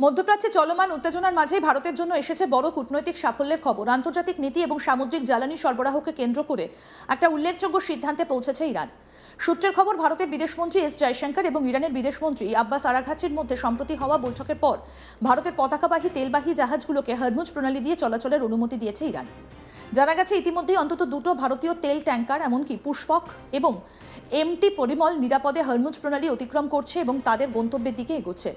মধ্যপ্রাচ্যে চলমান উত্তেজনার মাঝেই ভারতের জন্য এসেছে বড় কূটনৈতিক সাফল্যের খবর। আন্তর্জাতিক নীতি এবং সামুদ্রিক জ্বালানি সরবরাহকে কেন্দ্র করে একটা উল্লেখযোগ্য সিদ্ধান্তে পৌঁছেছে ইরান। সূত্রের খবর, ভারতের বিদেশমন্ত্রী এস জয়শঙ্কর এবং ইরানের বিদেশমন্ত্রী আব্বাস আরাঘচির মধ্যে সম্প্রতি হওয়া বৈঠকের পর ভারতের পতাকাবাহী তেলবাহী জাহাজগুলোকে হরমুজ প্রণালী দিয়ে চলাচলের অনুমতি দিয়েছে ইরান। জানা গেছে ইতিমধ্যেই অন্তত দুটো ভারতীয় তেল ট্যাঙ্কার, এমনকি পুষ্পক এবং এমটি পরিমল নিরাপদে হরমুজ প্রণালী অতিক্রম করছে এবং তাদের গন্তব্যের দিকে এগোচ্ছে।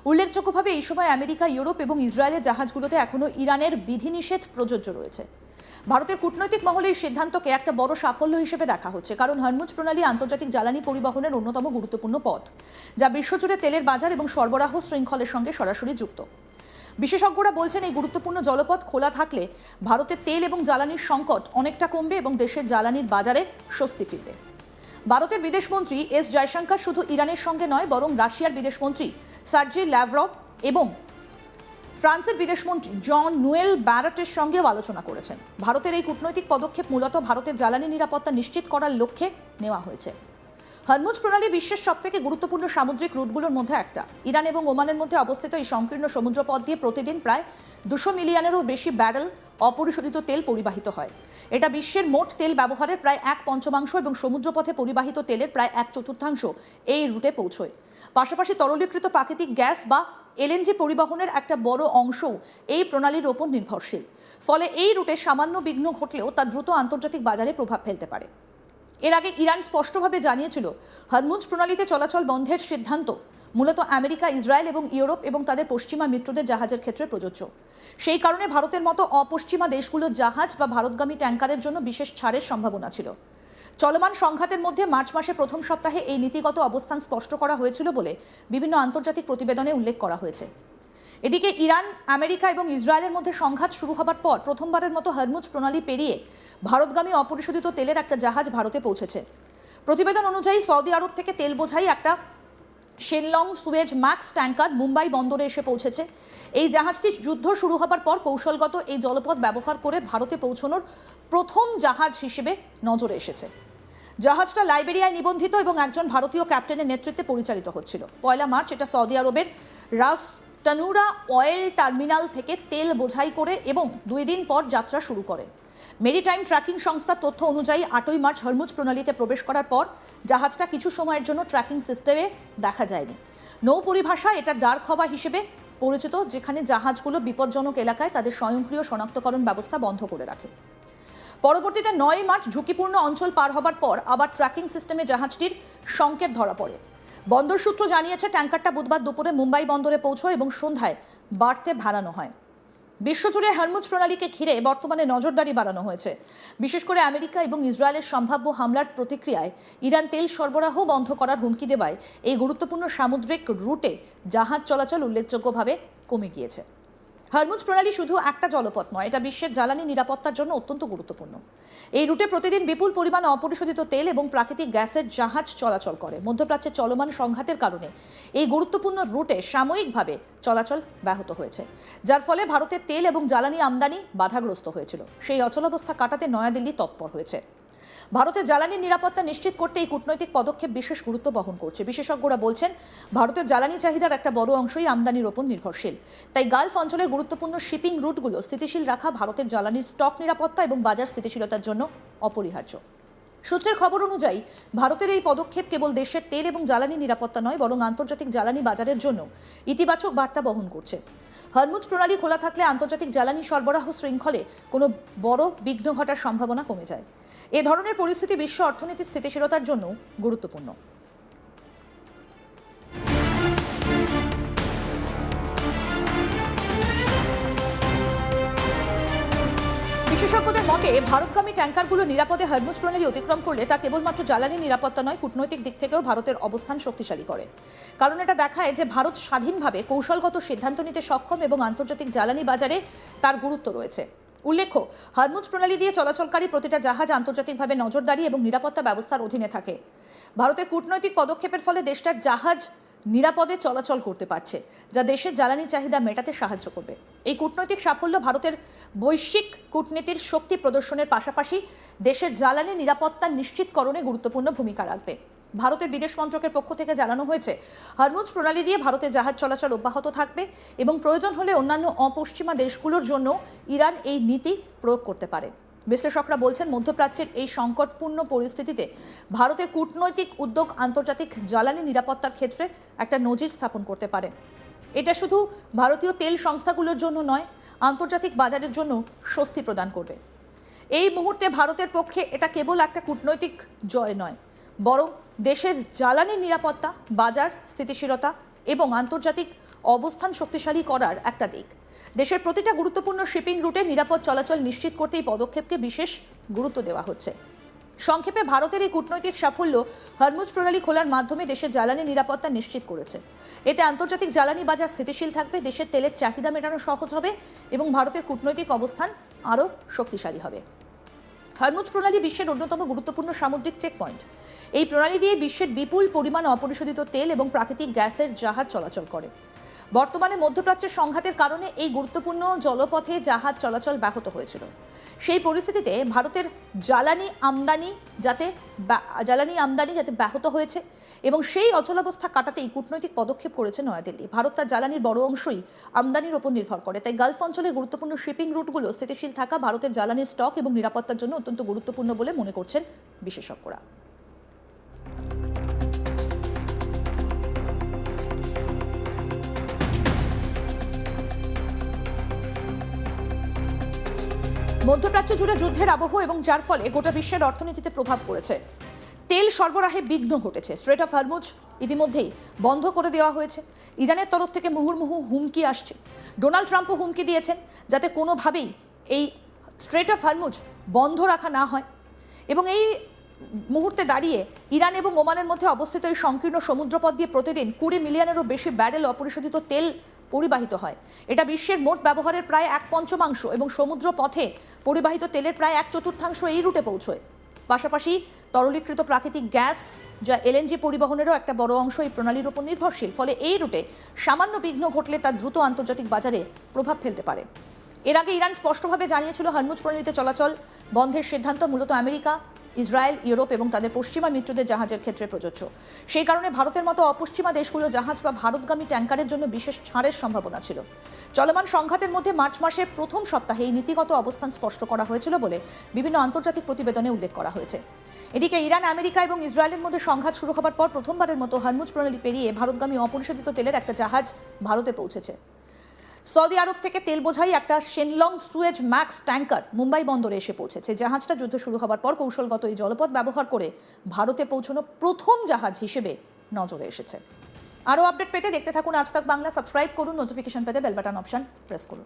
উল্লেখযোগ্যভাবে এই সময় আমেরিকা, ইউরোপ এবং ইসরায়েলের জাহাজগুলোতে এখনও ইরানের বিধিনিষেধ প্রযোজ্য রয়েছে। ভারতের কূটনৈতিক মহলে এই সিদ্ধান্তকে একটা বড় সাফল্য হিসেবে দেখা হচ্ছে, কারণ হরমুজ প্রণালী আন্তর্জাতিক জ্বালানি পরিবহনের অন্যতম গুরুত্বপূর্ণ পথ, যা বিশ্বজুড়ে তেলের বাজার এবং সরবরাহ শৃঙ্খলের সঙ্গে সরাসরি যুক্ত। বিশেষজ্ঞরা বলছেন, এই গুরুত্বপূর্ণ জলপথ খোলা থাকলে ভারতের তেল এবং জ্বালানির সংকট অনেকটা কমবে এবং দেশের জ্বালানির বাজারে স্বস্তি ফিরবে। ভারতের বিদেশমন্ত্রী এস জয়শঙ্কর শুধু ইরানের সঙ্গে নয়, বরং রাশিয়ার বিদেশমন্ত্রী সার্জি ল্যাভরভ এবং ফ্রান্সের বিদেশমন্ত্রী জন নুয়েল ব্যারটের সঙ্গেও আলোচনা করেছেন। ভারতের এই কূটনৈতিক পদক্ষেপ মূলত ভারতের জ্বালানি নিরাপত্তা নিশ্চিত করার লক্ষ্যে নেওয়া হয়েছে। হরমুজ প্রণালী বিশ্বের সবথেকে গুরুত্বপূর্ণ সামুদ্রিক রুটগুলোর মধ্যে একটা। ইরান এবং ওমানের মধ্যে অবস্থিত এই সংকীর্ণ সমুদ্রপথ দিয়ে প্রতিদিন প্রায় 200 মিলিয়নেরও বেশি ব্যারেল অপরিশোধিত তেল পরিবাহিত হয়। এটা বিশ্বের মোট তেল ব্যবহারের প্রায় 1/5 এবং সমুদ্রপথে পরিবাহিত তেলের প্রায় 1/4 এই রুটে পৌঁছয়। পাশাপাশি তরলীকৃত প্রাকৃতিক গ্যাস বা এলএনজি পরিবহনের একটা বড় অংশও এই প্রণালীর ওপর নির্ভরশীল। ফলে এই রুটে সামান্য বিঘ্ন ঘটলেও তা দ্রুত আন্তর্জাতিক বাজারে প্রভাব ফেলতে পারে। এর আগে ইরান স্পষ্টভাবে জানিয়েছিল, হরমুজ প্রণালীতে চলাচল বন্ধের সিদ্ধান্ত মূলত আমেরিকা, ইসরায়েল এবং ইউরোপ এবং তাদের পশ্চিমা মিত্রদের জাহাজের ক্ষেত্রে প্রযোজ্য। সেই কারণে ভারতের মতো অপশ্চিমা দেশগুলোর জাহাজ বা ভারতগামী ট্যাঙ্কারের জন্য বিশেষ ছাড়ের সম্ভাবনা ছিল। চলমান সংঘাতের মধ্যে মার্চ মাসের প্রথম সপ্তাহে এই নীতিগত অবস্থান স্পষ্ট করা হয়েছিল বলে বিভিন্ন আন্তর্জাতিক প্রতিবেদনে উল্লেখ করা হয়েছে। এদিকে ইরান, আমেরিকা এবং ইসরায়েলের মধ্যে সংঘাত শুরু হবার পর প্রথমবারের মতো হরমুজ প্রণালী পেরিয়ে ভারতগামী অপরিশোধিত তেলের একটা জাহাজ ভারতে পৌঁছেছে। প্রতিবেদন অনুযায়ী সৌদি আরব থেকে তেল বোঝাই একটা শেনলং সুয়েজ ম্যাক্স ট্যাঙ্কার মুম্বাই বন্দরে এসে পৌঁছেছে। এই জাহাজটি যুদ্ধ শুরু হবার পর কৌশলগত এই জলপথ ব্যবহার করে ভারতে পৌঁছানোর প্রথম জাহাজ হিসেবে নজরে এসেছে। জাহাজটা লাইবেরিয়ায় নিবন্ধিত এবং একজন ভারতীয় ক্যাপ্টেনের নেতৃত্বে পরিচালিত হচ্ছিল। 1 মার্চ এটা সৌদি আরবের রাস টানুরা অয়েল টার্মিনাল থেকে তেল বোঝাই করে এবং 2 দিন পর যাত্রা শুরু করে। মেরিটাইম ট্র্যাকিং সংস্থার তথ্য অনুযায়ী 8 মার্চ হরমুজ প্রণালীতে প্রবেশ করার পর জাহাজটা কিছু সময়ের জন্য ট্র্যাকিং সিস্টেমে দেখা যায়নি। নৌ পরিভাষায় এটা ডার্ক হবা হিসেবে পরিচিত, যেখানে জাহাজগুলো বিপজ্জনক এলাকায় তাদের স্বয়ংক্রিয় শনাক্তকরণ ব্যবস্থা বন্ধ করে রাখে। পরবর্তীতে 9 মার্চ ঝুঁকিপূর্ণ অঞ্চল পার হবার পর আবার ট্র্যাকিং সিস্টেমে জাহাজটির সংকেত ধরা পড়ে। বন্দর সূত্র জানিয়েছে, ট্যাঙ্কারটা বুধবার দুপুরে মুম্বাই বন্দরে পৌঁছয় এবং সন্ধ্যায় বাড়তে ভাড়ানো হয়। বিশ্বজুড়ে হরমুজ প্রণালীকে ঘিরে বর্তমানে নজরদারি বাড়ানো হয়েছে। বিশেষ করে আমেরিকা এবং ইসরায়েলের সম্ভাব্য হামলার প্রতিক্রিয়ায় ইরান তেল সরবরাহ বন্ধ করার হুমকি দেওয়ায় এই গুরুত্বপূর্ণ সামুদ্রিক রুটে জাহাজ চলাচল উল্লেখযোগ্যভাবে কমে গিয়েছে। হরমুজ প্রণালী শুধু একটা জলপথ নয়, এটা বিশ্বের জ্বালানি নিরাপত্তার জন্য অত্যন্ত গুরুত্বপূর্ণ। এই রুটে প্রতিদিন বিপুল পরিমাণ অপরিশোধিত তেল এবং প্রাকৃতিক গ্যাসের জাহাজ চলাচল করে। মধ্যপ্রাচ্যে চলমান সংঘাতের কারণে এই গুরুত্বপূর্ণ রুটে সাময়িকভাবে চলাচল ব্যাহত হয়েছে, যার ফলে ভারতের তেল এবং জ্বালানি আমদানি বাধাগ্রস্ত হয়েছিল। সেই অচলাবস্থা কাটাতে নয়াদিল্লি তৎপর হয়েছে। ভারতের জ্বালানি নিরাপত্তা নিশ্চিত করতে এই কূটনৈতিক পদক্ষেপ বিশেষ গুরুত্ব বহন করছে। বিশেষজ্ঞরা বলছেন, ভারতের জ্বালানি চাহিদার একটা বড় অংশই আমদানির ওপর নির্ভরশীল। তাই গালফ অঞ্চলের গুরুত্বপূর্ণ শিপিং রুটগুলো স্থিতিশীল রাখা ভারতের জ্বালানির স্টক নিরাপত্তা এবং বাজার স্থিতিশীলতার জন্য অপরিহার্য। সূত্রের খবর অনুযায়ী ভারতের এই পদক্ষেপ কেবল দেশের তেল এবং জ্বালানি নিরাপত্তা নয়, বরং আন্তর্জাতিক জ্বালানি বাজারের জন্য ইতিবাচক বার্তা বহন করছে। হরমুজ প্রণালী খোলা থাকলে আন্তর্জাতিক জ্বালানি সরবরাহ শৃঙ্খলে কোনো বড় বিঘ্ন ঘটার সম্ভাবনা কমে যায়। এ ধরনের পরিস্থিতি বিশ্ব অর্থনীতির স্থিতিশীলতার জন্য গুরুত্বপূর্ণ। বিশেষজ্ঞদের মতে, ভারতগামী ট্যাঙ্কারগুলো নিরাপদে হরমুজ প্রণালী অতিক্রম করলে তা কেবলমাত্র জ্বালানি নিরাপত্তা নয়, কূটনৈতিক দিক থেকেও ভারতের অবস্থান শক্তিশালী করে। কারণ এটা দেখায় যে ভারত স্বাধীনভাবে কৌশলগত সিদ্ধান্ত নিতে সক্ষম এবং আন্তর্জাতিক জ্বালানি বাজারে তার গুরুত্ব রয়েছে। উল্লেখ্য, হরমুজ প্রণালী দিয়ে চলাচলকারী প্রতিটা জাহাজ আন্তর্জাতিকভাবে নজরদারি এবং নিরাপত্তা ব্যবস্থার অধীনে থাকে। ভারতের কূটনৈতিক পদক্ষেপের ফলে দেশটার জাহাজ নিরাপদে চলাচল করতে পারছে, যা দেশের জ্বালানি চাহিদা মেটাতে সাহায্য করবে। এই কূটনৈতিক সাফল্য ভারতের বৈশ্বিক কূটনীতির শক্তি প্রদর্শনের পাশাপাশি দেশের জ্বালানি নিরাপত্তা নিশ্চিতকরণে গুরুত্বপূর্ণ ভূমিকা রাখবে। ভারতের বিদেশ মন্ত্রকের পক্ষ থেকে জানানো হয়েছে, হরমুজ প্রণালী দিয়ে ভারতের জাহাজ চলাচল অব্যাহত থাকবে এবং প্রয়োজন হলে অন্যান্য অপশ্চিমা দেশগুলোর জন্য ইরান এই নীতি প্রয়োগ করতে পারে। বিশ্লেষকরা বলছেন, মধ্যপ্রাচ্যের এই সংকটপূর্ণ পরিস্থিতিতে ভারতের কূটনৈতিক উদ্যোগ আন্তর্জাতিক জ্বালানি নিরাপত্তার ক্ষেত্রে একটা নজির স্থাপন করতে পারে। এটা শুধু ভারতীয় তেল সংস্থাগুলোর জন্য নয়, আন্তর্জাতিক বাজারের জন্য স্বস্তি প্রদান করবে। এই মুহূর্তে ভারতের পক্ষে এটা কেবল একটা কূটনৈতিক জয় নয়, বরং দেশের জ্বালানি নিরাপত্তা, বাজার স্থিতিশীলতা এবং আন্তর্জাতিক অবস্থান শক্তিশালী করার একটা দিক। দেশের প্রতিটা গুরুত্বপূর্ণ শিপিং রুটে নিরাপদ চলাচল নিশ্চিত করতে এই পদক্ষেপকে বিশেষ গুরুত্ব দেওয়া হচ্ছে। সংক্ষেপে, ভারতের এই কূটনৈতিক সাফল্য হরমুজ প্রণালী খোলার মাধ্যমে দেশের জ্বালানি নিরাপত্তা নিশ্চিত করেছে। এতে আন্তর্জাতিক জ্বালানি বাজার স্থিতিশীল থাকবে, দেশের তেলের চাহিদা মেটানো সহজ হবে এবং ভারতের কূটনৈতিক অবস্থান আরও শক্তিশালী হবে। হরমুজ প্রণালী বিশ্বের অন্যতম গুরুত্বপূর্ণ সামুদ্রিক চেকপয়েন্ট। এই প্রণালী দিয়ে বিশ্বের বিপুল পরিমাণ অপরিশোধিত তেল এবং প্রাকৃতিক গ্যাসের জাহাজ চলাচল করে। বর্তমানে মধ্যপ্রাচ্যের সংঘাতের কারণে এই গুরুত্বপূর্ণ জলপথে জাহাজ চলাচল ব্যাহত হয়েছিল। সেই পরিস্থিতিতে ভারতের জ্বালানি আমদানি যাতে ব্যাহত হয়েছে এবং সেই অচলাবস্থা কাটাতেই কূটনৈতিক পদক্ষেপ করেছে নয়াদিল্লি। ভারত তার জ্বালানির বড় অংশই আমদানির ওপর নির্ভর করে, তাই গালফ অঞ্চলের গুরুত্বপূর্ণ শিপিং রুটগুলো স্থিতিশীল থাকা ভারতের জ্বালানির স্টক এবং নিরাপত্তার জন্য অত্যন্ত গুরুত্বপূর্ণ বলে মনে করছেন বিশেষজ্ঞরা। মধ্যপ্রাচ্য জুড়ে যুদ্ধের আবহ এবং যার ফলে গোটা বিশ্বের অর্থনীতিতে প্রভাব পড়েছে। তেল সরবরাহে বিঘ্ন ঘটেছে। স্ট্রেট অফ হরমুজ ইতিমধ্যেই বন্ধ করে দেওয়া হয়েছে। ইরানের তরফ থেকে মুহুর্মুহু হুমকি আসছে। ডোনাল্ড ট্রাম্পও হুমকি দিয়েছেন যাতে কোনোভাবেই এই স্ট্রেট অফ হরমুজ বন্ধ রাখা না হয়। এবং এই মুহূর্তে দাঁড়িয়ে ইরান এবং ওমানের মধ্যে অবস্থিত এই সংকীর্ণ সমুদ্রপথ দিয়ে প্রতিদিন 20 মিলিয়নেরও বেশি ব্যারেল অপরিশোধিত তেল পরিবাহিত হয়। এটা বিশ্বের মোট ব্যবহারের প্রায় 1/5 এবং সমুদ্র পথে পরিবাহিত তেলের প্রায় 1/4 এই রুটে পৌঁছয়। পাশাপাশি তরলীকৃত প্রাকৃতিক গ্যাস, যা এলএনজি পরিবহনেরও একটা বড় অংশ এই প্রণালীর উপর নির্ভরশীল। ফলে এই রুটে সামান্য বিঘ্ন ঘটলে তা দ্রুত আন্তর্জাতিক বাজারে প্রভাব ফেলতে পারে। এর আগে ইরান স্পষ্টভাবে জানিয়েছিল, হরমুজ প্রণালীতে চলাচল বন্ধের সিদ্ধান্ত মূলত আমেরিকা, ইসরায়েল, ইউরোপ এবং তাদের পশ্চিমা মিত্রদের জাহাজের ক্ষেত্রে প্রযোজ্য। সেই কারণে ভারতের মতো অপশ্চিমা দেশগুলো জাহাজ বা ভারতগামী ট্যাঙ্কারের জন্য বিশেষ ছাড়ের সম্ভাবনা ছিল। চলমান সংঘাতের মধ্যে মার্চ মাসের প্রথম সপ্তাহে এই নীতিগত অবস্থান স্পষ্ট করা হয়েছিল বলে বিভিন্ন আন্তর্জাতিক প্রতিবেদনে উল্লেখ করা হয়েছে। এদিকে ইরান, আমেরিকা এবং ইসরায়েলের মধ্যে সংঘাত শুরু হবার পর প্রথমবারের মতো হরমুজ প্রণালী পেরিয়ে ভারতগামী অপরিশোধিত তেলের একটা জাহাজ ভারতে পৌঁছেছে। সৌদি আরব থেকে তেল বোঝাই একটা শেনলং সুয়েজ ম্যাক্স ট্যাঙ্কার মুম্বাই বন্দরে এসে পৌঁছেছে। জাহাজটা যুদ্ধ শুরু হবার পর কৌশলগত এই জলপথ ব্যবহার করে ভারতে পৌঁছানো প্রথম জাহাজ হিসেবে নজরে এসেছে। আরও আপডেট পেতে দেখতে থাকুন আজ তাক বাংলা। সাবস্ক্রাইব করুন, নোটিফিকেশন পেতে বেল বাটন অপশন প্রেস করুন।